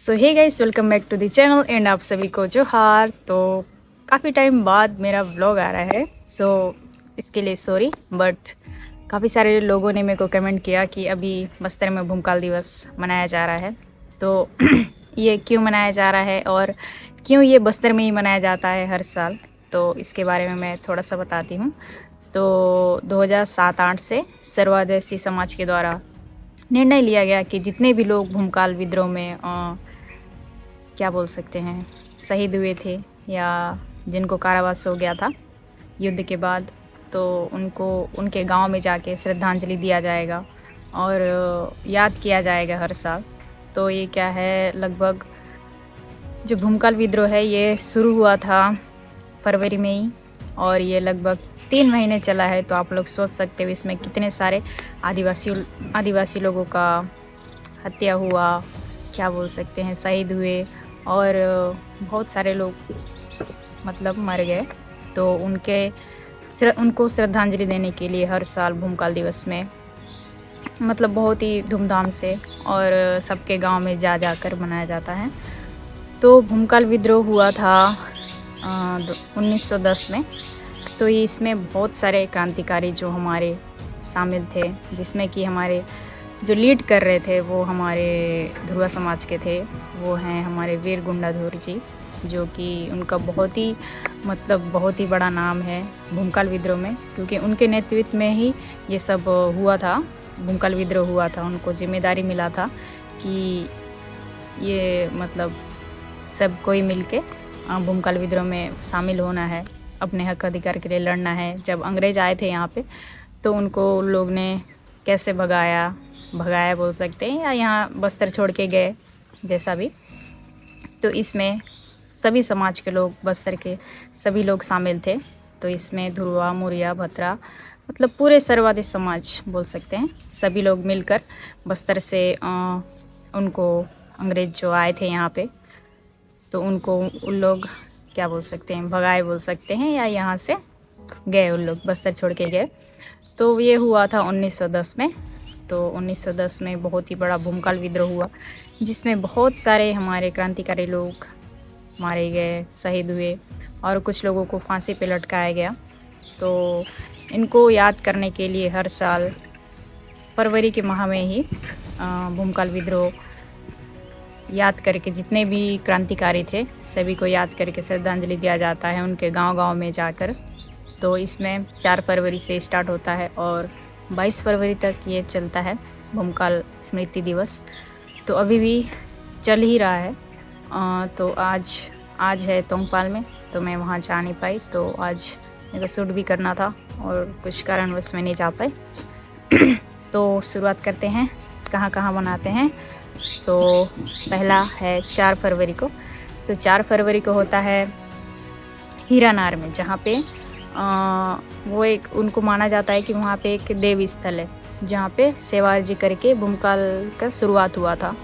So hey guys, welcome back to the channel and आप सभी को जोहार। तो काफ़ी टाइम बाद मेरा व्लॉग आ रहा है, सो इसके लिए सॉरी। बट काफ़ी सारे लोगों ने मेरे को कमेंट किया कि अभी बस्तर में भूमकाल दिवस मनाया जा रहा है, तो ये क्यों मनाया जा रहा है और क्यों ये बस्तर में ही मनाया जाता है हर साल, तो इसके बारे में मैं थोड़ा सा बताती हूँ। तो 2007-8 से सर्वआदिवासी समाज के द्वारा निर्णय लिया गया कि जितने भी लोग भूमकाल विद्रोह में क्या बोल सकते हैं शहीद हुए थे या जिनको कारावास हो गया था युद्ध के बाद, तो उनको उनके गांव में जाके श्रद्धांजलि दिया जाएगा और याद किया जाएगा हर साल। तो ये क्या है, लगभग जो भूमकाल विद्रोह है ये शुरू हुआ था फरवरी में ही और ये लगभग 3 महीने चला है। तो आप लोग सोच सकते हो इसमें कितने सारे आदिवासी लोगों का हत्या हुआ, क्या बोल सकते हैं शहीद हुए और बहुत सारे लोग मतलब मर गए। तो उनको श्रद्धांजलि देने के लिए हर साल भूमकाल दिवस में मतलब बहुत ही धूमधाम से और सबके गांव में जा कर मनाया जाता है। तो भूमकाल विद्रोह हुआ था 1910 में। तो इसमें बहुत सारे क्रांतिकारी जो हमारे शामिल थे, जिसमें कि हमारे जो लीड कर रहे थे वो हमारे धुरवा समाज के थे। वो हैं हमारे वीर गुंडाधुर जी, जो कि उनका बहुत ही बड़ा नाम है भूमकाल विद्रोह में, क्योंकि उनके नेतृत्व में ही ये सब हुआ था, भूमकाल विद्रोह हुआ था। उनको जिम्मेदारी मिला था कि ये मतलब सब कोई मिलके भूमकाल विद्रोह में शामिल होना है, अपने हक अधिकार के लिए लड़ना है। जब अंग्रेज़ आए थे यहाँ पे तो उनको उन लोग ने कैसे भगाया बोल सकते हैं, या यहाँ बस्तर छोड़ के गए, जैसा भी। तो इसमें सभी समाज के लोग, बस्तर के सभी लोग शामिल थे। तो इसमें धुरवा, मुरिया, भतरा मतलब पूरे सर्वाधिक समाज बोल सकते हैं, सभी लोग मिलकर बस्तर से उनको अंग्रेज़ जो आए थे यहाँ पे, तो उनको उन लोग क्या बोल सकते हैं, भगाए बोल सकते हैं, या यहाँ से गए, उन लोग बस्तर छोड़ के गए। तो ये हुआ था 1910 में। तो 1910 में बहुत ही बड़ा भूमकाल विद्रोह हुआ, जिसमें बहुत सारे हमारे क्रांतिकारी लोग मारे गए, शहीद हुए और कुछ लोगों को फांसी पे लटकाया गया। तो इनको याद करने के लिए हर साल फरवरी के माह में ही भूमकाल विद्रोह याद करके जितने भी क्रांतिकारी थे सभी को याद करके श्रद्धांजलि दिया जाता है उनके गांव-गांव में जाकर। तो इसमें 4 फरवरी से स्टार्ट होता है और 22 फरवरी तक ये चलता है भूमकाल स्मृति दिवस। तो अभी भी चल ही रहा है। तो आज है तोंगपाल में, तो मैं वहाँ जा नहीं पाई। तो आज मेरे को शूट भी करना था और कुछ कारणवश मैं नहीं जा पाई। तो शुरुआत करते हैं, कहाँ कहाँ मनाते हैं। तो पहला है 4 फरवरी को। तो 4 फरवरी को होता है हीरानार में, जहाँ पे वो एक उनको माना जाता है कि वहाँ पे एक देव स्थल है, जहाँ पे सेवार जी करके भूमकाल का शुरुआत हुआ था।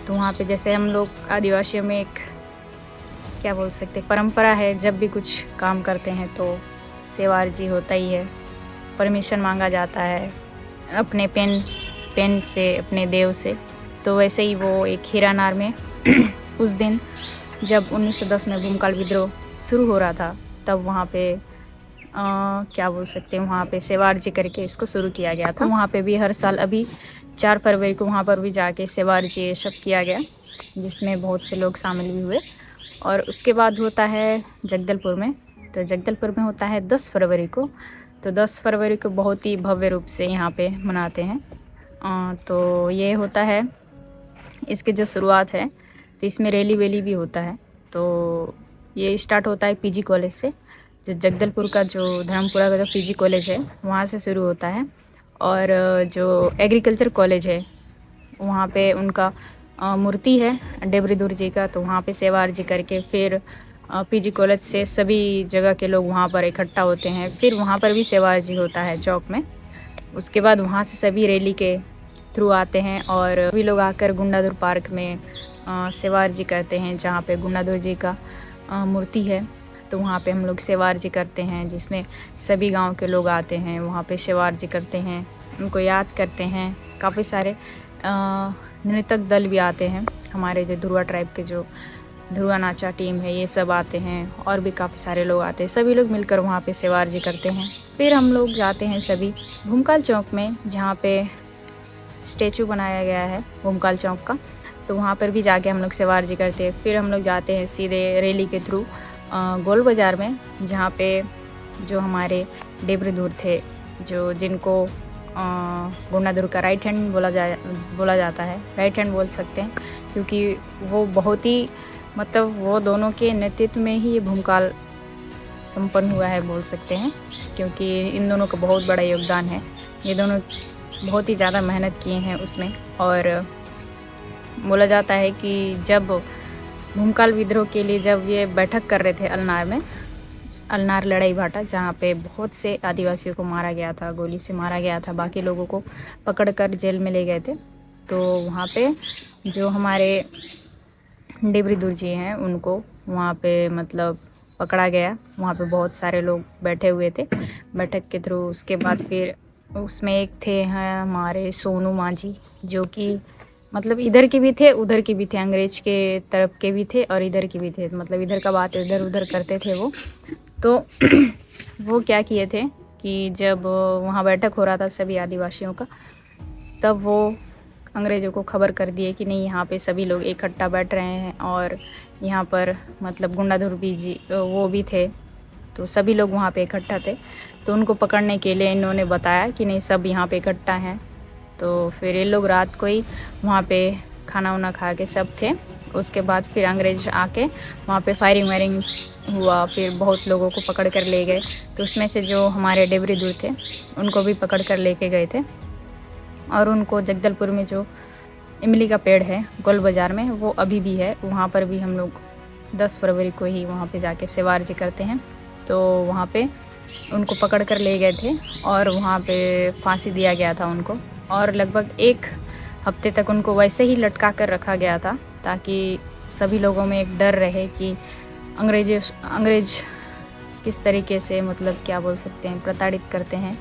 तो वहाँ पे जैसे हम लोग आदिवासियों में एक क्या बोल सकते परंपरा है, जब भी कुछ काम करते हैं तो सेवार जी होता ही है, परमिशन मांगा जाता है अपने पेन से, अपने देव से। तो वैसे ही वो एक हीरानार में उस दिन जब 1910 में भूमकाल विद्रोह शुरू हो रहा था, तब वहाँ पे क्या बोल सकते हैं, वहाँ पे सेवार जी करके इसको शुरू किया गया था। वहाँ पे भी हर साल अभी 4 फरवरी को वहाँ पर भी जाके सेवार जी ये सब किया गया, जिसमें बहुत से लोग शामिल भी हुए। और उसके बाद होता है जगदलपुर में। तो जगदलपुर में होता है 10 फरवरी को। तो 10 फरवरी को बहुत ही भव्य रूप से यहाँ पे मनाते हैं। तो ये होता है, इसकी जो शुरुआत है तो इसमें रैली वैली भी होता है। तो ये स्टार्ट होता है पीजी कॉलेज से, जो जगदलपुर का जो धर्मपुरा का जो पीजी कॉलेज है वहाँ से शुरू होता है। और जो एग्रीकल्चर कॉलेज है वहाँ पे उनका मूर्ति है डेबरीदुर जी का, तो वहाँ पे सेवार जी करके फिर पीजी कॉलेज से सभी जगह के लोग वहाँ पर इकट्ठा होते हैं। फिर वहाँ पर भी सेवार जी होता है चौक में। उसके बाद वहाँ से सभी रैली के थ्रू आते हैं और सभी लोग आकर गुंडाधुर पार्क में सेवार जी करते हैं, जहाँ पे गुंडाधुर जी का मूर्ति है। तो वहाँ पे हम लोग सेवार जी करते हैं, जिसमें सभी गांव के लोग आते हैं, वहाँ पे सेवार जी करते हैं, उनको याद करते हैं। काफ़ी सारे नृतक दल भी आते हैं, हमारे जो धुरवा ट्राइब के जो धुरवा नाचा टीम है ये सब आते हैं, और भी काफ़ी सारे लोग आते हैं। सभी लोग मिलकर वहाँ पे सेवार्जी करते हैं। फिर हम लोग जाते हैं सभी भूमकाल चौक में, जहाँ पे स्टेचू बनाया गया है भूमकाल चौक का, तो वहाँ पर भी जाके हम लोग सेवार्जी करते हैं। फिर हम लोग जाते हैं सीधे रैली के थ्रू गोल बाज़ार में, जहाँ पे जो हमारे डेबरी दूर थे, जो जिनको गुंडाधुर का राइट हैंड बोला जाता है, राइट हैंड बोल सकते हैं, क्योंकि वो बहुत ही मतलब वो दोनों के नेतृत्व में ही ये भूमकाल संपन्न हुआ है बोल सकते हैं, क्योंकि इन दोनों का बहुत बड़ा योगदान है। ये दोनों बहुत ही ज़्यादा मेहनत किए हैं उसमें। और बोला जाता है कि जब भूमकाल विद्रोह के लिए जब ये बैठक कर रहे थे अल्नार में, अल्नार लड़ाई भाटा, जहाँ पे बहुत से आदिवासियों को मारा गया था, गोली से मारा गया था, बाकी लोगों को पकड़कर जेल में ले गए थे। तो वहाँ पे जो हमारे डेबरी दूर जी हैं उनको वहाँ पे मतलब पकड़ा गया। वहाँ पे बहुत सारे लोग बैठे हुए थे बैठक के थ्रू। उसके बाद फिर उसमें एक थे हैं हमारे सोनू मांझी, जो कि मतलब इधर के भी थे उधर के भी थे, अंग्रेज के तरफ के भी थे और इधर के भी थे, मतलब इधर का बात इधर उधर करते थे वो। तो वो क्या किए थे कि जब वहाँ बैठक हो रहा था सभी आदिवासियों का, तब वो अंग्रेज़ों को खबर कर दिए कि नहीं, यहाँ पे सभी लोग इकट्ठा बैठ रहे हैं और यहाँ पर मतलब गुंडाधुर भी जी वो भी थे, तो सभी लोग वहाँ पे इकट्ठा थे। तो उनको पकड़ने के लिए इन्होंने बताया कि नहीं, सब यहाँ पे इकट्ठा हैं। तो फिर ये लोग रात को ही वहाँ पे खाना वाना खा के सब थे। उसके बाद फिर अंग्रेज आके वहाँ पे फायरिंग वायरिंग हुआ, फिर बहुत लोगों को पकड़ कर ले गए। तो उसमें से जो हमारे डेबरी दूर थे उनको भी पकड़ कर लेके गए थे, और उनको जगदलपुर में जो इमली का पेड़ है गोल बाज़ार में, वो अभी भी है। वहाँ पर भी हम लोग 10 फरवरी को ही वहाँ पे जाके सेवार्जी करते हैं। तो वहाँ पे उनको पकड़ कर ले गए थे और वहाँ पे फांसी दिया गया था उनको, और लगभग 1 हफ्ते तक उनको वैसे ही लटका कर रखा गया था, ताकि सभी लोगों में एक डर रहे कि अंग्रेज किस तरीके से मतलब क्या बोल सकते हैं प्रताड़ित करते हैं,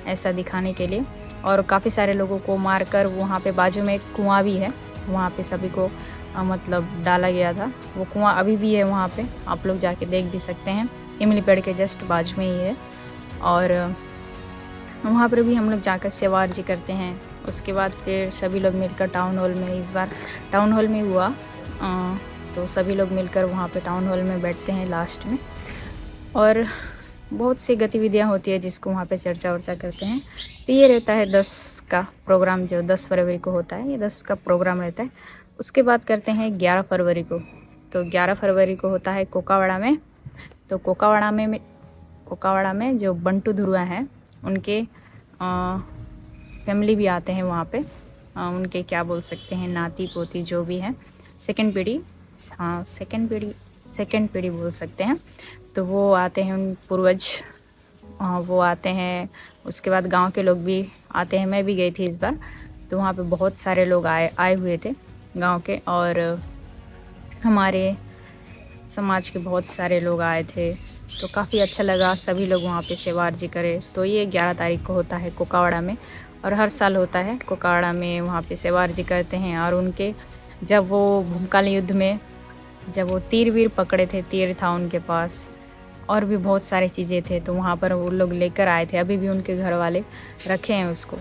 ऐसा दिखाने के लिए। और काफ़ी सारे लोगों को मारकर वहाँ पे बाजू में एक कुआं भी है, वहाँ पे सभी को मतलब डाला गया था। वो कुआं अभी भी है वहाँ पे, आप लोग जाके देख भी सकते हैं, इमली पेड़ के जस्ट बाजू में ही है। और वहाँ पर भी हम लोग जाकर सेवार्जी करते हैं। उसके बाद फिर सभी लोग मिलकर टाउन हॉल में, इस बार टाउन हॉल में हुआ, तो सभी लोग मिलकर वहाँ पे टाउन हॉल में बैठते हैं लास्ट में, और बहुत सी गतिविधियाँ होती है जिसको वहाँ पे चर्चा वर्चा करते हैं। तो ये रहता है 10 का प्रोग्राम, जो 10 फरवरी को होता है, ये 10 का प्रोग्राम रहता है। उसके बाद करते हैं 11 फरवरी को। तो 11 फरवरी को होता है कोकावाड़ा में। तो कोकावाड़ा में जो बंटू धुरवा हैं उनके फैमिली भी आते हैं वहाँ पे, उनके क्या बोल सकते हैं नाती पोती जो भी हैं, सेकंड पीढ़ी बोल सकते हैं। तो वो आते हैं, उन पूर्वज वो आते हैं। उसके बाद गांव के लोग भी आते हैं, मैं भी गई थी इस बार। तो वहाँ पे बहुत सारे लोग आए हुए थे गांव के, और हमारे समाज के बहुत सारे लोग आए थे। तो काफ़ी अच्छा लगा, सभी लोग वहाँ पे सेवार्जी करे। तो ये 11 तारीख को होता है कोकावाड़ा में, और हर साल होता है कोकावाड़ा में, वहाँ पे सेवार्जी करते हैं। और उनके जब वो भूमकाल युद्ध में जब वो तीर वीर पकड़े थे, तीर था उनके पास और भी बहुत सारी चीज़ें थे, तो वहाँ पर वो लोग लेकर आए थे। अभी भी उनके घर वाले रखे हैं उसको,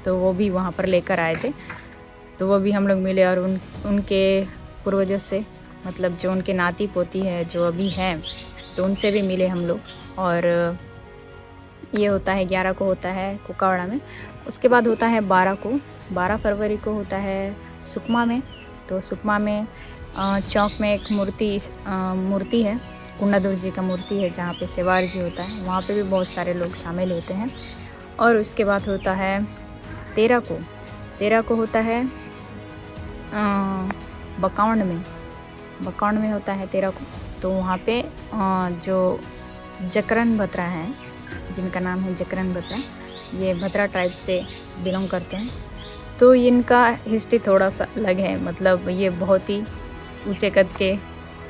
तो वो भी वहाँ पर लेकर आए थे। तो वो भी हम लोग मिले, और उनके पूर्वजों से मतलब जो उनके नाती पोती है जो अभी हैं, तो उनसे भी मिले हम लोग। और ये होता है 11 को होता है कोकावाड़ा में। उसके बाद होता है 12 फरवरी को होता है सुकमा में। तो सुकमा में चौक में एक मूर्ति है, गुंडाधुर जी का मूर्ति है, जहाँ पे सेवार्जी होता है। वहाँ पे भी बहुत सारे लोग शामिल होते हैं। और उसके बाद होता है 13 को होता है बकावंड में होता है 13 को। तो वहाँ पे जो जकरन बत्रा हैं, जिनका नाम है जकरन बत्रा, ये भद्रा ट्राइब से बिलोंग करते हैं। तो इनका हिस्ट्री थोड़ा सा अलग है, मतलब ये बहुत ही ऊंचे कद के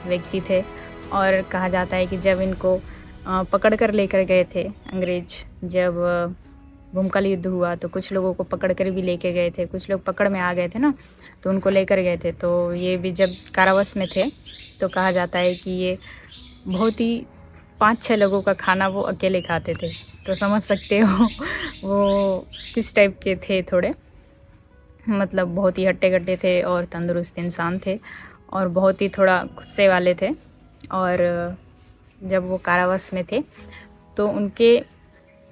व्यक्ति थे, और कहा जाता है कि जब इनको पकड़ कर लेकर गए थे अंग्रेज, जब भूमकाल युद्ध हुआ तो कुछ लोगों को पकड़ कर भी लेके गए थे, कुछ लोग पकड़ में आ गए थे ना, तो उनको लेकर गए थे। तो ये भी जब कारावास में थे तो कहा जाता है कि ये बहुत ही 5-6 लोगों का खाना वो अकेले खाते थे। तो समझ सकते हो वो किस टाइप के थे, थोड़े मतलब बहुत ही हट्टे-कट्टे थे और तंदुरुस्त इंसान थे और बहुत ही थोड़ा गुस्से वाले थे। और जब वो कारावास में थे तो उनके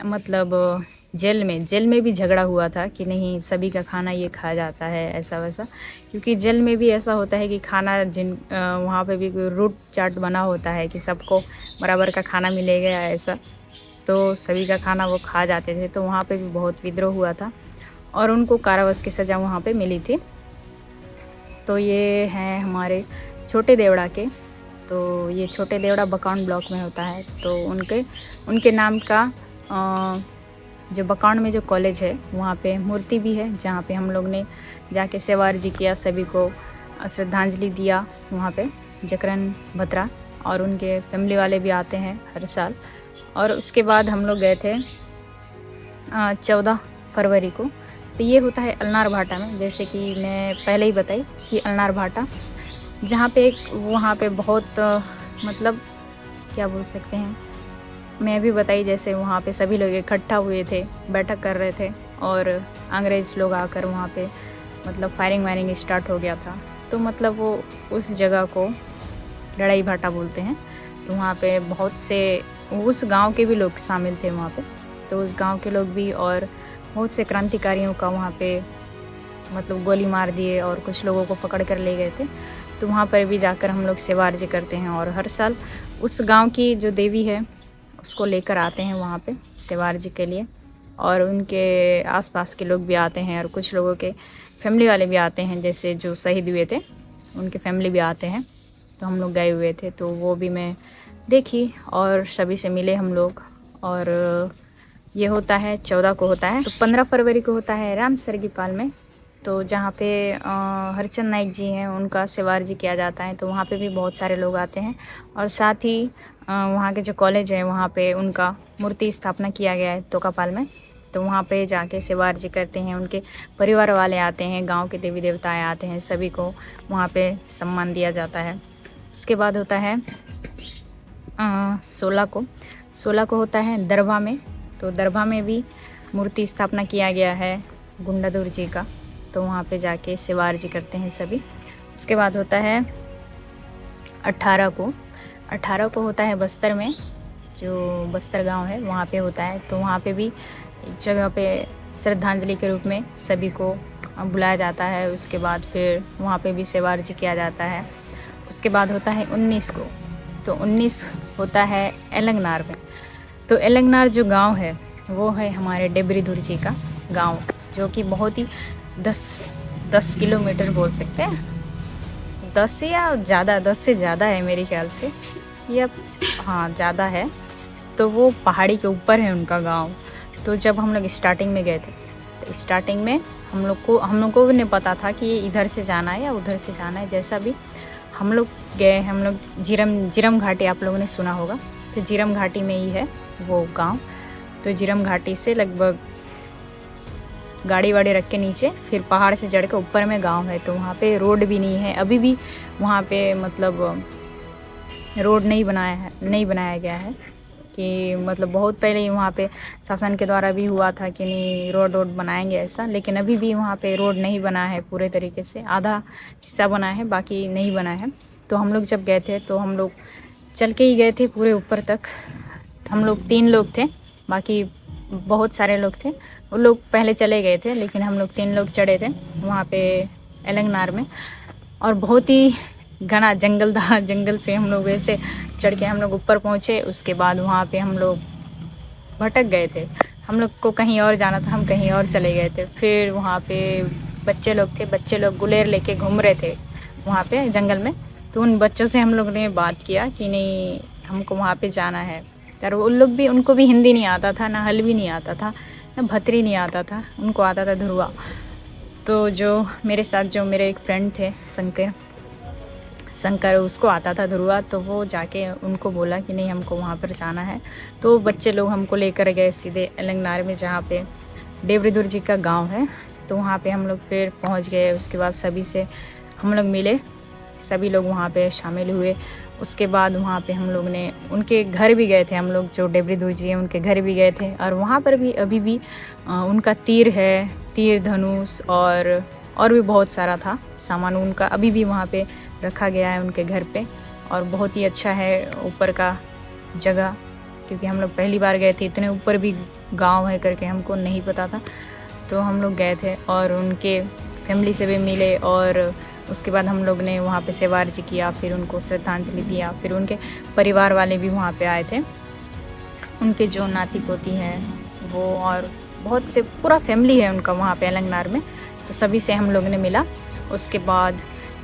मतलब जेल में भी झगड़ा हुआ था कि नहीं सभी का खाना ये खाया जाता है ऐसा वैसा, क्योंकि जेल में भी ऐसा होता है कि खाना वहाँ पे भी कोई रूट चार्ट बना होता है कि सबको बराबर का खाना मिलेगा ऐसा, तो सभी का खाना वो खा जाते थे। तो वहाँ पे भी बहुत विद्रोह हुआ था और उनको कारावास की सज़ा वहाँ पे मिली थी। तो ये हैं हमारे छोटे देवड़ा के। तो ये छोटे देवड़ा बकाउंड ब्लॉक में होता है। तो उनके नाम का जो बकाउंड में जो कॉलेज है वहाँ पे मूर्ति भी है, जहाँ पे हम लोग ने जाके सेवार्जी किया, सभी को श्रद्धांजलि दिया वहाँ पे जकरन भत्रा, और उनके फैमिली वाले भी आते हैं हर साल। और उसके बाद हम लोग गए थे 14 फरवरी को। तो ये होता है अलनार भाटा में, जैसे कि मैं पहले ही बताई कि अलनार भाटा जहाँ पे वहाँ पे बहुत मतलब क्या बोल सकते हैं, मैं भी बताई जैसे वहाँ पे सभी लोग इकट्ठा हुए थे, बैठक कर रहे थे और अंग्रेज़ लोग आकर वहाँ पे मतलब फायरिंग वायरिंग स्टार्ट हो गया था। तो मतलब वो उस जगह को लड़ाई भाटा बोलते हैं। तो वहाँ पे बहुत से उस गांव के भी लोग शामिल थे वहाँ पे। तो उस गांव के लोग भी और बहुत से क्रांतिकारियों का वहाँ पे मतलब गोली मार दिए और कुछ लोगों को पकड़ कर ले गए थे। तो वहाँ पर भी जाकर हम लोग सेवा अर्जी करते हैं और हर साल उस गांव की जो देवी है उसको लेकर आते हैं वहाँ पे सेवा अर्जी के लिए। और उनके आसपास के लोग भी आते हैं और कुछ लोगों के फैमिली वाले भी आते हैं, जैसे जो शहीद हुए थे उनके फैमिली भी आते हैं। तो हम लोग गए हुए थे तो वो भी मैं देखी और सभी से मिले हम लोग। और ये होता है 14 को होता है। तो 15 फरवरी को होता है रामसरगी पाल में, तो जहाँ पे हरचंद नाइक जी हैं उनका सेवा अर्जी किया जाता है। तो वहाँ पे भी बहुत सारे लोग आते हैं और साथ ही वहाँ के जो कॉलेज है वहाँ पे उनका मूर्ति स्थापना किया गया है तोकापाल में। तो वहाँ पे जाके सेवा अर्जी करते हैं, उनके परिवार वाले आते हैं, गांव के देवी देवताएं आते हैं, सभी को वहाँ पे सम्मान दिया जाता है। उसके बाद होता है 16 को होता है दरभा में। तो दरभा में भी मूर्ति स्थापना किया गया है गुंडादुर जी का। तो वहाँ पे जाके सेवा अर्जी करते हैं सभी। उसके बाद होता है 18 को होता है बस्तर में, जो बस्तर गांव है वहाँ पे होता है। तो वहाँ पे भी एक जगह पे श्रद्धांजलि के रूप में सभी को बुलाया जाता है। उसके बाद फिर वहाँ पे भी सेवा अर्जी किया जाता है। उसके बाद होता है 19 को। तो 19 होता है एलंगनार में। तो एलंगनार जो गांव है वो है हमारे डेबरीधुर जी का गांव, जो कि बहुत ही 10 किलोमीटर बोल सकते हैं, 10 या ज़्यादा, 10 से ज़्यादा है मेरे ख्याल से, या हाँ ज़्यादा है। तो वो पहाड़ी के ऊपर है उनका गांव। तो जब हम लोग स्टार्टिंग में गए थे तो स्टार्टिंग में हम लोग को भी नहीं पता था कि ये इधर से जाना है या उधर से जाना है। जैसा भी हम लोग गए, हम लोग जिरम घाटी आप लोगों ने सुना होगा, तो जिरम घाटी में ही है वो गांव। तो जिरम घाटी से लगभग गाड़ी वाड़ी रख के नीचे फिर पहाड़ से चढ़ के ऊपर में गांव है। तो वहाँ पे रोड भी नहीं है अभी भी, वहाँ पे मतलब रोड नहीं बनाया गया है कि मतलब बहुत पहले ही वहाँ पे शासन के द्वारा भी हुआ था कि नहीं रोड बनाएंगे ऐसा, लेकिन अभी भी वहाँ पे रोड नहीं बना है पूरे तरीके से, आधा हिस्सा बना है बाकी नहीं बना है। तो हम लोग जब गए थे तो हम लोग चल के ही गए थे पूरे ऊपर तक। हम लोग 3 लोग थे, बाकी बहुत सारे लोग थे, वो लोग पहले चले गए थे, लेकिन हम लोग 3 लोग चढ़े थे वहाँ पे एलंगनार में। और बहुत ही घना जंगल था, जंगल से हम लोग वैसे चढ़ के हम लोग ऊपर पहुँचे। उसके बाद वहाँ पे हम लोग भटक गए थे, हम लोग को कहीं और जाना था, हम कहीं और चले गए थे। फिर वहाँ पे बच्चे लोग गुलेर लेके घूम रहे थे वहाँ पे जंगल में। तो उन बच्चों से हम लोग ने बात किया कि नहीं हमको वहाँ पे जाना है। यार उनको भी हिंदी नहीं आता था, ना हल्वी नहीं आता था, ना भतरी नहीं आता था, उनको आता था धुरवा। तो जो मेरे साथ जो मेरे एक फ्रेंड थे शंकर उसको आता था धुरवा। तो वो जाके उनको बोला कि नहीं हमको वहाँ पर जाना है। तो बच्चे लोग हमको लेकर गए सीधे एलंगनार में, जहाँ पे देवरीदुर जी का गांव है। तो वहाँ पे हम लोग फिर पहुँच गए। उसके बाद सभी से हम लोग मिले, सभी लोग वहाँ पे शामिल हुए। उसके बाद वहाँ पे हम लोग ने उनके घर भी गए थे, हम लोग जो देवरीदुर जी हैं उनके घर भी गए थे। और वहाँ पर भी अभी भी उनका तीर है, तीर धनुष और भी बहुत सारा था सामान उनका, अभी भी वहाँ पे रखा गया है उनके घर पे। और बहुत ही अच्छा है ऊपर का जगह, क्योंकि हम लोग पहली बार गए थे, इतने ऊपर भी गांव है करके हमको नहीं पता था। तो हम लोग गए थे और उनके फैमिली से भी मिले। और उसके बाद हम लोग ने वहाँ पे सेवा अर्जी किया, फिर उनको श्रद्धांजलि दिया। फिर उनके परिवार वाले भी वहाँ पे आए थे, उनके जो नाती पोती हैं वो, और बहुत से पूरा फैमिली है उनका वहाँ पे अलंगनार में। तो सभी से हम लोग ने मिला। उसके बाद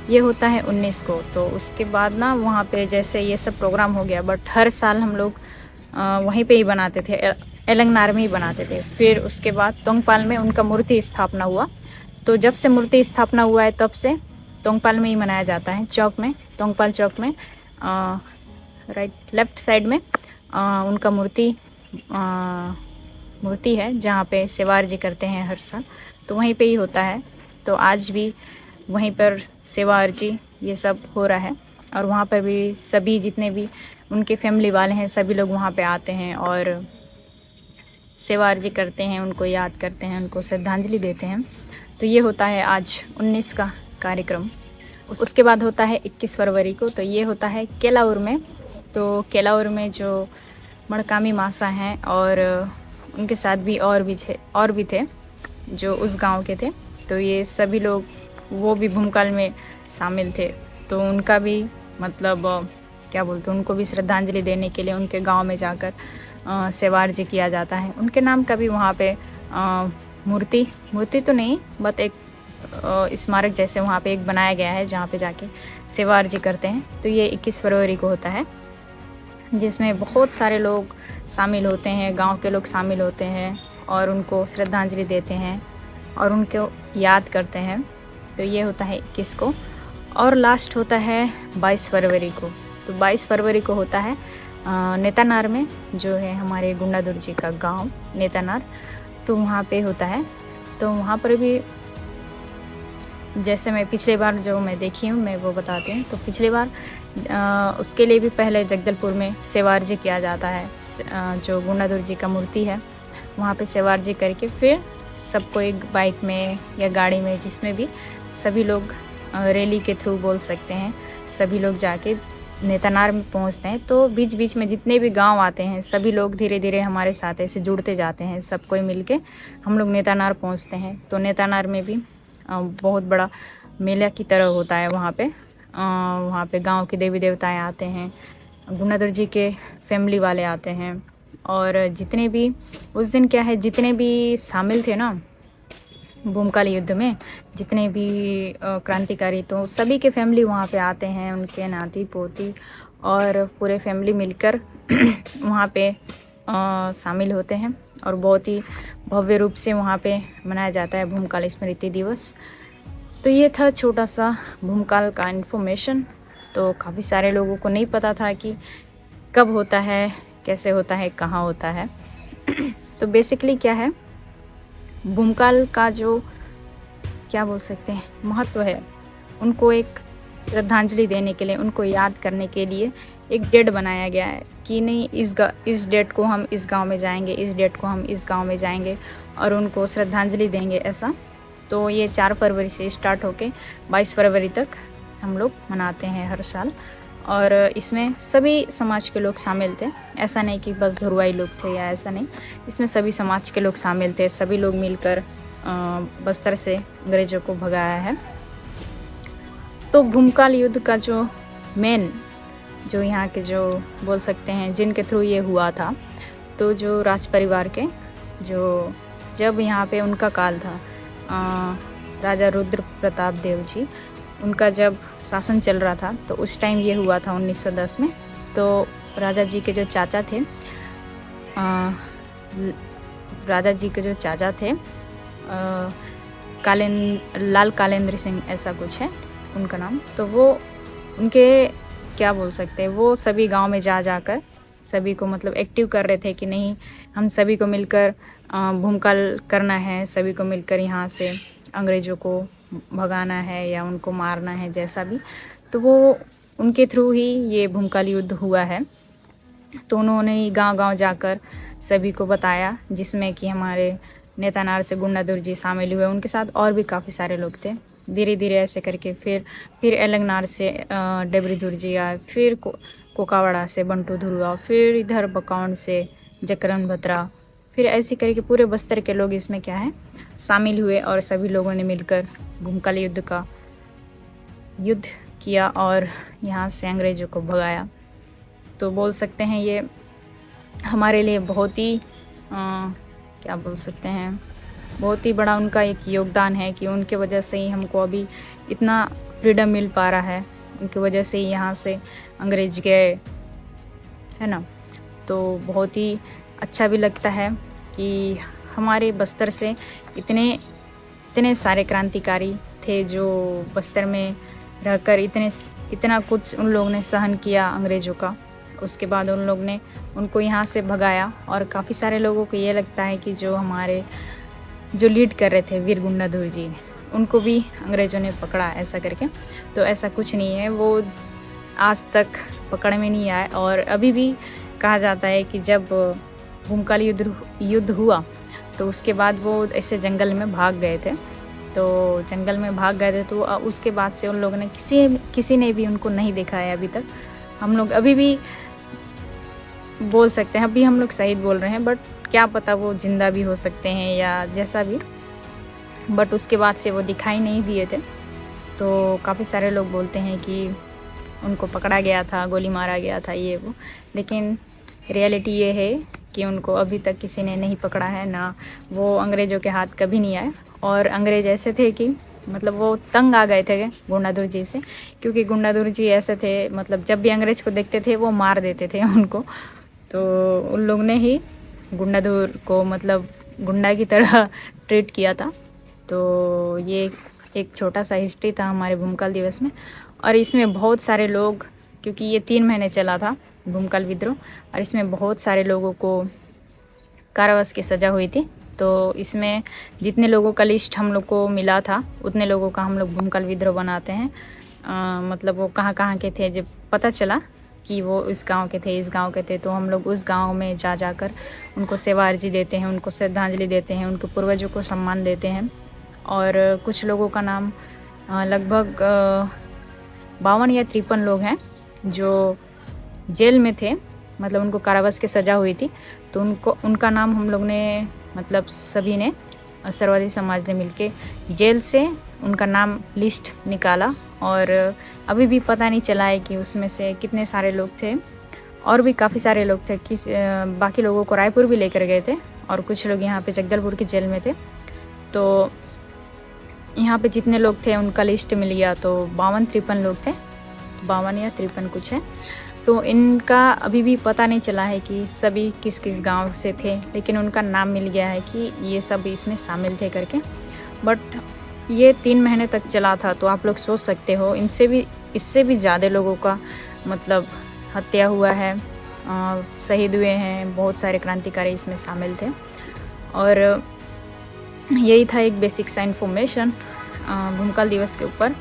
ये होता है 19 को। तो उसके बाद ना वहाँ पे जैसे ये सब प्रोग्राम हो गया, बट हर साल हम लोग वहीं पे ही बनाते थे, अलंगनार में ही बनाते थे। फिर उसके बाद तोंगपाल में उनका मूर्ति स्थापना हुआ। तो जब से मूर्ति स्थापना हुआ है तब से तोंगपाल में ही मनाया जाता है, चौक में, तोंगपाल चौक में राइट लेफ्ट साइड में उनका मूर्ति है, जहाँ पे सेवा अर्जी करते हैं हर साल। तो वहीं पे ही होता है। तो आज भी वहीं पर सेवा अर्जी ये सब हो रहा है। और वहाँ पर भी सभी जितने भी उनके फैमिली वाले हैं सभी लोग वहाँ पे आते हैं और सेवा अर्जी करते हैं, उनको याद करते हैं, उनको श्रद्धांजलि देते हैं। तो ये होता है आज 19 का कार्यक्रम। उसके बाद होता है 21 फरवरी को। तो ये होता है केलाउर में। तो केलाउर में जो मड़कामी मासा हैं और उनके साथ भी और भी थे जो उस गांव के थे। तो ये सभी लोग वो भी भूमकाल में शामिल थे। तो उनका भी मतलब क्या बोलते हैं, उनको भी श्रद्धांजलि देने के लिए उनके गांव में जाकर सेवा अर्जी किया जाता है। उनके नाम का भी वहाँ पे मूर्ति तो नहीं, बट एक स्मारक जैसे वहाँ पे एक बनाया गया है जहाँ पे जाके सेवा अर्जी करते हैं। तो ये 21 फरवरी को होता है, जिसमें बहुत सारे लोग शामिल होते हैं, गांव के लोग शामिल होते हैं और उनको श्रद्धांजलि देते हैं और उनको याद करते हैं। तो ये होता है 21 को। और लास्ट होता है 22 फरवरी को। तो 22 फरवरी को होता है नेतानार में, जो है हमारे गुंडादुर जी का गांव नेतानार। तो वहाँ पे होता है। तो वहाँ पर भी जैसे मैं पिछले बार जो मैं देखी हूँ मैं वो बताती हूँ। तो पिछली बार उसके लिए भी पहले जगदलपुर में सेवा अर्जी किया जाता है। जो गुंडादुर जी का मूर्ति है वहाँ पे सेवा अर्जी करके फिर सबको एक बाइक में या गाड़ी में, जिसमें भी सभी लोग रैली के थ्रू बोल सकते हैं, सभी लोग जाके नेतानार में पहुँचते हैं। तो बीच बीच में जितने भी गांव आते हैं सभी लोग धीरे धीरे हमारे साथ ऐसे जुड़ते जाते हैं। सब कोई मिलके हम लोग नेतानार पहुँचते हैं। तो नेतानार में भी बहुत बड़ा मेला की तरह होता है। वहाँ पे गांव के देवी देवताएं आते हैं, गुंडादुर जी के फैमिली वाले आते हैं। और जितने भी उस दिन क्या है, जितने भी शामिल थे ना भूमकाल युद्ध में, जितने भी क्रांतिकारी, तो सभी के फैमिली वहाँ पे आते हैं, उनके नाती पोती और पूरे फैमिली मिलकर वहाँ पे शामिल होते हैं। और बहुत ही भव्य रूप से वहाँ पे मनाया जाता है भूमकाल स्मृति दिवस। तो ये था छोटा सा भूमकाल का इन्फॉर्मेशन। तो काफ़ी सारे लोगों को नहीं पता था कि कब होता है, कैसे होता है, कहाँ होता है। तो बेसिकली क्या है, भूमकाल का जो क्या बोल सकते हैं महत्व है, उनको एक श्रद्धांजलि देने के लिए, उनको याद करने के लिए एक डेट बनाया गया है कि नहीं इस डेट को हम इस गांव में जाएंगे, इस डेट को हम इस गांव में जाएंगे और उनको श्रद्धांजलि देंगे, ऐसा। तो ये 4 फरवरी से स्टार्ट होके 22 फरवरी तक हम लोग मनाते हैं हर साल। और इसमें सभी समाज के लोग शामिल थे, ऐसा नहीं कि बस धुरवाई लोग थे या ऐसा नहीं, इसमें सभी समाज के लोग शामिल थे। सभी लोग मिलकर बस्तर से अंग्रेज़ों को भगाया है। तो भूमकाल युद्ध का जो मेन, जो यहाँ के जो बोल सकते हैं जिनके थ्रू ये हुआ था, तो जो राज परिवार के जो जब यहाँ पे उनका काल था, राजा रुद्र प्रताप देव जी, उनका जब शासन चल रहा था, तो उस टाइम ये हुआ था 1910 में। तो राजा जी के जो चाचा थे, लाल कालेंद्र सिंह ऐसा कुछ है उनका नाम। तो वो उनके क्या बोल सकते हैं, वो सभी गांव में जाकर सभी को मतलब एक्टिव कर रहे थे कि नहीं, हम सभी को मिलकर भूमिकाल करना है, सभी को मिलकर यहाँ से अंग्रेज़ों को भगाना है या उनको मारना है, जैसा भी। तो वो उनके थ्रू ही ये भूमिकाल युद्ध हुआ है। तो उन्होंने गांव-गांव जाकर सभी को बताया, जिसमें कि हमारे नेतानार से गुंडाधुर जी शामिल हुए, उनके साथ और भी काफ़ी सारे लोग थे। धीरे धीरे ऐसे करके फिर एलंगनार से डेबरीधुर जी आए, फिर कोकावाड़ा से बंटू धुरुआ, फिर इधर बकाउंड से जकरन बत्रा, फिर ऐसे करके पूरे बस्तर के लोग इसमें क्या है शामिल हुए और सभी लोगों ने मिलकर भूमिकाल युद्ध किया और यहाँ से अंग्रेज़ों को भगाया। तो बोल सकते हैं ये हमारे लिए बहुत ही क्या बोल सकते हैं, बहुत ही बड़ा उनका एक योगदान है कि उनके वजह से ही हमको अभी इतना फ्रीडम मिल पा रहा है, उनकी वजह से ही यहाँ से अंग्रेज गए, है ना। तो बहुत ही अच्छा भी लगता है कि हमारे बस्तर से इतने सारे क्रांतिकारी थे जो बस्तर में रहकर इतना कुछ उन लोगों ने सहन किया अंग्रेज़ों का। उसके बाद उन लोग ने उनको यहाँ से भगाया और काफ़ी सारे लोगों को ये लगता है कि जो लीड कर रहे थे वीर गुंडाधुर जी, उनको भी अंग्रेज़ों ने पकड़ा ऐसा करके। तो ऐसा कुछ नहीं है, वो आज तक पकड़ में नहीं आए। और अभी भी कहा जाता है कि जब भूमिकाल युद्ध हुआ तो उसके बाद वो ऐसे जंगल में भाग गए थे। तो उसके बाद से उन लोगों ने किसी ने भी उनको नहीं देखा है अभी तक। हम लोग अभी भी बोल सकते हैं, अभी हम लोग शहीद बोल रहे हैं, बट क्या पता वो ज़िंदा भी हो सकते हैं या जैसा भी। बट उसके बाद से वो दिखाई नहीं दिए थे। तो काफ़ी सारे लोग बोलते हैं कि उनको पकड़ा गया था, गोली मारा गया था, ये वो। लेकिन रियलिटी ये है कि उनको अभी तक किसी ने नहीं पकड़ा है, ना वो अंग्रेज़ों के हाथ कभी नहीं आए। और अंग्रेज़ ऐसे थे कि मतलब वो तंग आ गए थे गुंडाधुर जी से, क्योंकि गुंडाधुर जी ऐसे थे, मतलब जब भी अंग्रेज़ को देखते थे वो मार देते थे उनको। तो उन लोग ने ही गुंडाधुर को मतलब गुंडा की तरह ट्रीट किया था। तो ये एक छोटा सा हिस्ट्री था हमारे भूमिकाल दिवस में। और इसमें बहुत सारे लोग, क्योंकि ये 3 महीने चला था भूमिकाल विद्रोह, और इसमें बहुत सारे लोगों को कारावास की सज़ा हुई थी। तो इसमें जितने लोगों का लिस्ट हम लोग को मिला था उतने लोगों का हम लोग भूमिकाल विद्रोह बनाते हैं। मतलब वो कहाँ के थे, जब पता चला कि वो इस गांव के थे, इस गांव के थे, तो हम लोग उस गांव में जाकर उनको सेवा अर्जी देते हैं, उनको श्रद्धांजलि देते हैं, उनके पूर्वजों को सम्मान देते हैं। और कुछ लोगों का नाम लगभग 52 या 53 लोग हैं जो जेल में थे, मतलब उनको कारावास की सज़ा हुई थी। तो उनका नाम हम लोग ने मतलब सभी ने, सरवादी समाज ने मिलके जेल से उनका नाम लिस्ट निकाला। और अभी भी पता नहीं चला है कि उसमें से कितने सारे लोग थे। और भी काफ़ी सारे लोग थे कि बाकी लोगों को रायपुर भी लेकर गए थे और कुछ लोग यहाँ पे जगदलपुर के जेल में थे। तो यहाँ पे जितने लोग थे उनका लिस्ट मिल गया। तो 52-53 लोग थे, 52 या 53 कुछ है। तो इनका अभी भी पता नहीं चला है कि सभी किस किस गांव से थे, लेकिन उनका नाम मिल गया है कि ये सब इसमें शामिल थे करके। बट ये 3 महीने तक चला था। तो आप लोग सोच सकते हो इससे भी ज़्यादा लोगों का मतलब हत्या हुआ है, शहीद हुए हैं, बहुत सारे क्रांतिकारी इसमें शामिल थे। और यही था एक बेसिक सा इन्फॉर्मेशन भूमिकाल दिवस के ऊपर।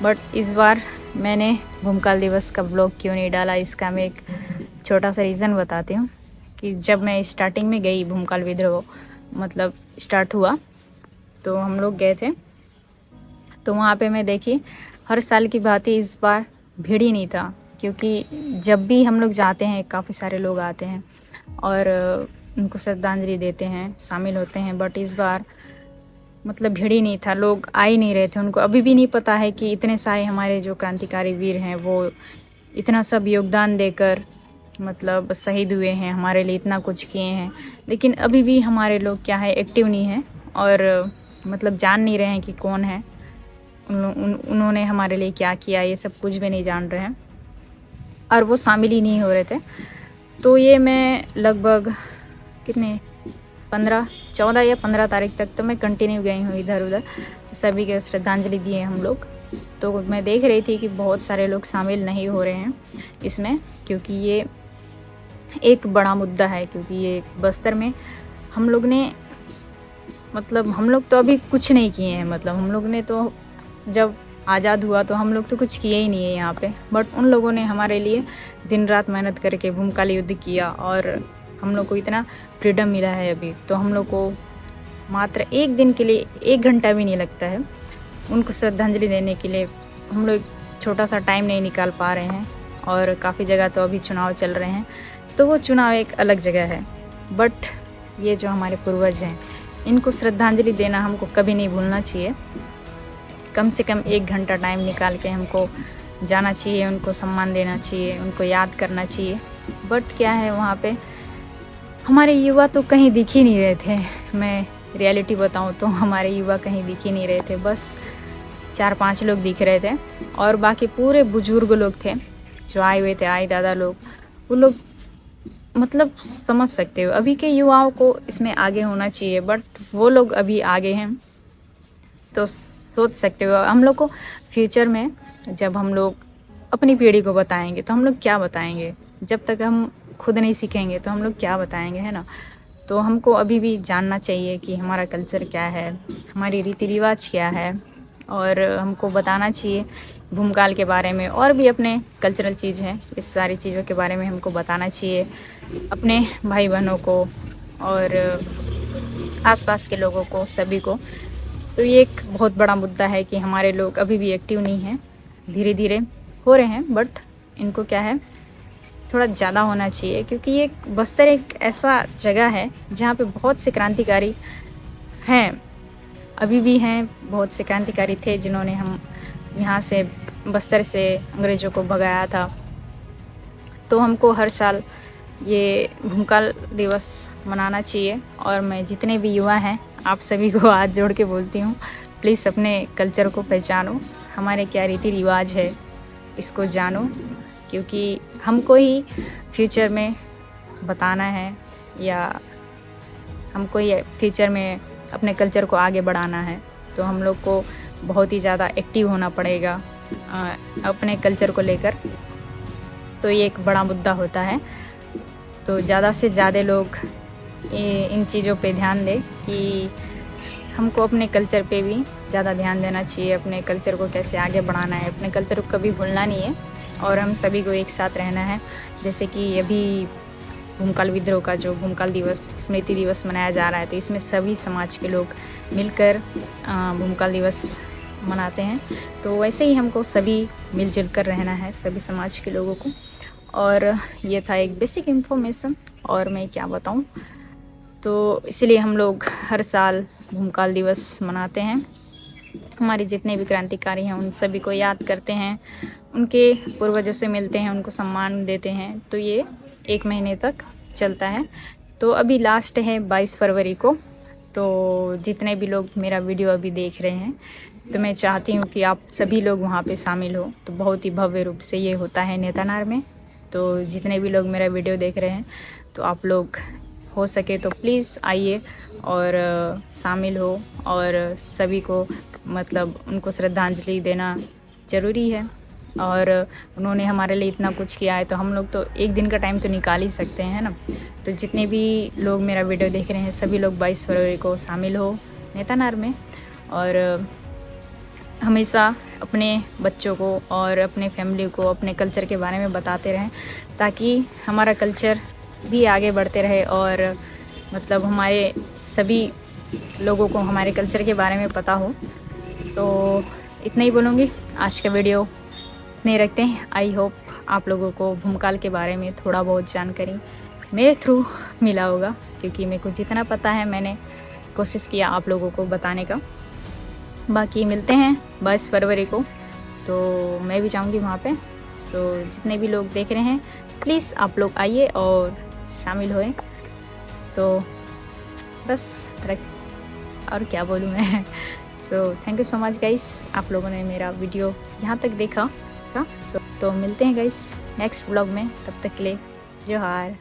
बट इस बार मैंने भूमिकाल दिवस का ब्लॉग क्यों नहीं डाला, इसका मैं एक छोटा सा रीज़न बताती हूँ। कि जब मैं स्टार्टिंग में गई, भूमिकाल विद्रोह मतलब स्टार्ट हुआ, तो हम लोग गए थे। तो वहाँ पे मैं देखी हर साल की भांति इस बार भीड़ ही नहीं था, क्योंकि जब भी हम लोग जाते हैं काफ़ी सारे लोग आते हैं और उनको श्रद्धांजलि देते हैं, शामिल होते हैं। बट इस बार मतलब भीड़ ही नहीं था, लोग आ ही नहीं रहे थे। उनको अभी भी नहीं पता है कि इतने सारे हमारे जो क्रांतिकारी वीर हैं वो इतना सब योगदान देकर मतलब शहीद हुए हैं, हमारे लिए इतना कुछ किए हैं। लेकिन अभी भी हमारे लोग क्या है, एक्टिव नहीं हैं और मतलब जान नहीं रहे हैं कि कौन है, उन्होंने हमारे लिए क्या किया, ये सब कुछ भी नहीं जान रहे हैं और वो शामिल ही नहीं हो रहे थे। तो ये मैं लगभग 14 या 15 तारीख तक तो मैं कंटिन्यू गई हूँ इधर उधर। तो सभी के श्रद्धांजलि दिए हम लोग। तो मैं देख रही थी कि बहुत सारे लोग शामिल नहीं हो रहे हैं इसमें, क्योंकि ये एक बड़ा मुद्दा है, क्योंकि ये बस्तर में हम लोग ने हम लोग तो अभी कुछ नहीं किए हैं। हम लोग ने तो जब आज़ाद हुआ तो हम लोग तो कुछ किए ही नहीं है यहाँ पे, बट उन लोगों ने हमारे लिए दिन रात मेहनत करके भूमकाल युद्ध किया और हम लोग को इतना फ्रीडम मिला है अभी। तो हम लोग को मात्र एक दिन के लिए 1 घंटा भी नहीं लगता है उनको श्रद्धांजलि देने के लिए। हम लोग छोटा सा टाइम नहीं निकाल पा रहे हैं, और काफ़ी जगह तो अभी चुनाव चल रहे हैं, तो वो चुनाव एक अलग जगह है। बट ये जो हमारे पूर्वज हैं, इनको श्रद्धांजलि देना हमको कभी नहीं भूलना चाहिए। कम से कम 1 घंटा टाइम निकाल के हमको जाना चाहिए, उनको सम्मान देना चाहिए, उनको याद करना चाहिए। बट क्या है, वहाँ पे हमारे युवा तो कहीं दिख ही नहीं रहे थे। मैं रियलिटी बताऊँ तो हमारे युवा कहीं दिख ही नहीं रहे थे, बस 4-5 लोग दिख रहे थे, और बाकी पूरे बुजुर्ग लोग थे जो आए हुए थे, आई दादा लोग। वो लोग समझ सकते हो, अभी के युवाओं को इसमें आगे होना चाहिए, बट वो लोग अभी आगे हैं। तो सोच सकते हो हम लोग को फ्यूचर में जब हम लोग अपनी पीढ़ी को बताएंगे तो हम लोग क्या बताएंगे। जब तक हम खुद नहीं सीखेंगे तो हम लोग क्या बताएंगे, है ना। तो हमको अभी भी जानना चाहिए कि हमारा कल्चर क्या है, हमारी रीति रिवाज क्या है, और हमको बताना चाहिए भूमकाल के बारे में, और भी अपने कल्चरल चीज़ हैं, इस सारी चीज़ों के बारे में हमको बताना चाहिए अपने भाई बहनों को और आसपास के लोगों को, सभी को। तो ये एक बहुत बड़ा मुद्दा है कि हमारे लोग अभी भी एक्टिव नहीं हैं, धीरे धीरे हो रहे हैं, बट इनको क्या है, थोड़ा ज़्यादा होना चाहिए। क्योंकि ये बस्तर एक ऐसा जगह है जहाँ पे बहुत से क्रांतिकारी हैं, अभी भी हैं। बहुत से क्रांतिकारी थे जिन्होंने हम यहाँ से बस्तर से अंग्रेज़ों को भगाया था। तो हमको हर साल ये भूमकाल दिवस मनाना चाहिए। और मैं जितने भी युवा हैं, आप सभी को हाथ जोड़ के बोलती हूँ, प्लीज़ अपने कल्चर को पहचानो, हमारे क्या रीति रिवाज है इसको जानो, क्योंकि हमको ही फ्यूचर में बताना है, या हमको ही फ्यूचर में अपने कल्चर को आगे बढ़ाना है। तो हम लोग को बहुत ही ज़्यादा एक्टिव होना पड़ेगा अपने कल्चर को लेकर। तो ये एक बड़ा मुद्दा होता है। तो ज़्यादा से ज़्यादा लोग इन चीज़ों पे ध्यान दें कि हमको अपने कल्चर पे भी ज़्यादा ध्यान देना चाहिए, अपने कल्चर को कैसे आगे बढ़ाना है, अपने कल्चर को कभी भूलना नहीं है, और हम सभी को एक साथ रहना है। जैसे कि अभी भूमकाल विद्रोह का जो भूमकाल दिवस, स्मृति दिवस मनाया जा रहा है, तो इसमें सभी समाज के लोग मिलकर भूमकाल दिवस मनाते हैं। तो वैसे ही हमको सभी मिलजुल कर रहना है, सभी समाज के लोगों को। और ये था एक बेसिक इन्फॉर्मेशन, और मैं क्या बताऊं। तो इसलिए हम लोग हर साल भूमकाल दिवस मनाते हैं। हमारे जितने भी क्रांतिकारी हैं उन सभी को याद करते हैं, उनके पूर्वजों से मिलते हैं, उनको सम्मान देते हैं। तो ये 1 महीने तक चलता है। तो अभी लास्ट है 22 फरवरी को। तो जितने भी लोग मेरा वीडियो अभी देख रहे हैं, तो मैं चाहती हूँ कि आप सभी लोग वहाँ पे शामिल हो। तो बहुत ही भव्य रूप से ये होता है नेतानार में। तो जितने भी लोग मेरा वीडियो देख रहे हैं, तो आप लोग हो सके तो प्लीज़ आइए और शामिल हो, और सभी को उनको श्रद्धांजलि देना ज़रूरी है। और उन्होंने हमारे लिए इतना कुछ किया है, तो हम लोग तो एक दिन का टाइम तो निकाल ही सकते हैं, है ना। तो जितने भी लोग मेरा वीडियो देख रहे हैं, सभी लोग 22 फरवरी को शामिल हो नेतानार में, और हमेशा अपने बच्चों को और अपने फैमिली को अपने कल्चर के बारे में बताते रहें, ताकि हमारा कल्चर भी आगे बढ़ते रहे, और हमारे सभी लोगों को हमारे कल्चर के बारे में पता हो। तो इतना ही बोलूँगी, आज का वीडियो इतने रखते हैं। आई होप आप लोगों को भूमकाल के बारे में थोड़ा बहुत जानकारी मेरे थ्रू मिला होगा, क्योंकि मेरे को जितना पता है मैंने कोशिश किया आप लोगों को बताने का। बाकी मिलते हैं 22 फरवरी को, तो मैं भी जाऊंगी वहाँ पे। सो जितने भी लोग देख रहे हैं, प्लीज़ आप लोग आइए और शामिल होएं। तो बस और क्या बोलूँ मैं। So thank you so much guys, आप लोगों ने मेरा वीडियो यहाँ तक देखा। तो मिलते हैं गाइस नेक्स्ट व्लॉग में, तब तक के लिए जोहार।